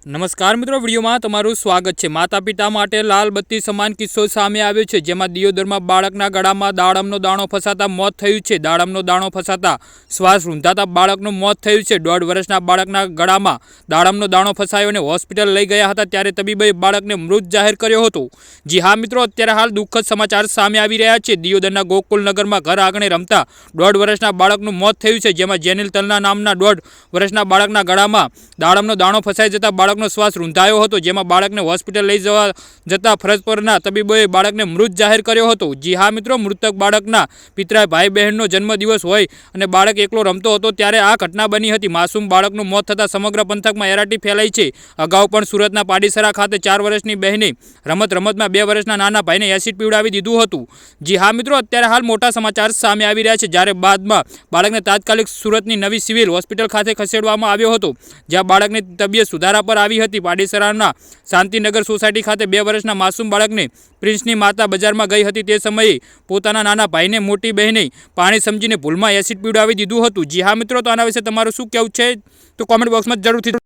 નમસ્કાર મિત્રો, વિડીયોમાં તમારું સ્વાગત છે। માતા પિતા માટે લાલ બત્તી સમાન કિસ્સો સામે આવ્યો છે, જેમાં દિયોદરમાં બાળકના ગળામાં દાડમનો દાણો ફસાતા મોત થયું છે। દાડમનો દાણો ફસાતા શ્વાસ રૂંધાતા બાળકનું મોત થયું છે। 1.5 વર્ષના બાળકના ગળામાં દાડમનો દાણો ફસાયો અને હોસ્પિટલ લઈ ગયા હતા, ત્યારે તબીબે બાળકને મૃત જાહેર કર્યો હતો। જી હા મિત્રો, અત્યારે હાલ દુઃખદ સમાચાર સામે આવી રહ્યા છે। દિયોદરના ગોકુલનગરમાં ઘર આંગણે રમતા 1.5 વર્ષના બાળકનું મોત થયું છે, જેમાં જેનિલ તલના નામના 1.5 વર્ષના બાળકના ગળામાં દાડમનો દાણો ફસાઈ જતા બાળકનો શ્વાસ રૂંધાયો હતો, જેમાં બાળકને હોસ્પિટલ લઈ જતા ફરજ પરના તબીબોએ બાળકને મૃત જાહેર કર્યો હતો। જી હા મિત્રો, મૃતક બાળકના પિતરાએ ભાઈ બહેનનો જન્મદિવસ હોય અને બાળક એકલો રમતો હતો ત્યારે આ ઘટના બની હતી। માસૂમ બાળકનું મોત થતાં સમગ્ર પંથકમાં હેરાટી ફેલાઈ છે। અગાઉ પણ સુરતના પાડીસરા ખાતે 4 વર્ષની બહેને રમતમાં 2 વર્ષના નાના ભાઈને એસિડ પીવડાવી દીધું હતું। જી હા મિત્રો, અત્યારે હાલ મોટા સમાચાર સામે આવી રહ્યા છે, જ્યારે બાદમાં બાળકને તાત્કાલિક સુરતની નવી સિવિલ હોસ્પિટલ ખાતે ખસેડવામાં આવ્યો હતો, જ્યાં બાળકની તબિયત સુધારા પર આવી હતી। પાડીસરાના શાંતિનગર સોસાયટી ખાતે 2 વર્ષના માસૂમ બાળકને પ્રિન્સની માતા બજારમાં ગઈ હતી, તે સમયે પોતાના નાના ભાઈને મોટી બહેને પાણી સમજીને ભૂલમાં એસિડ પીવડાવી દીધું હતું। જી હા મિત્રો, તો આના વિશે તમારું શું કહેવું છે તો કોમેન્ટ બોક્સમાં જરૂરથી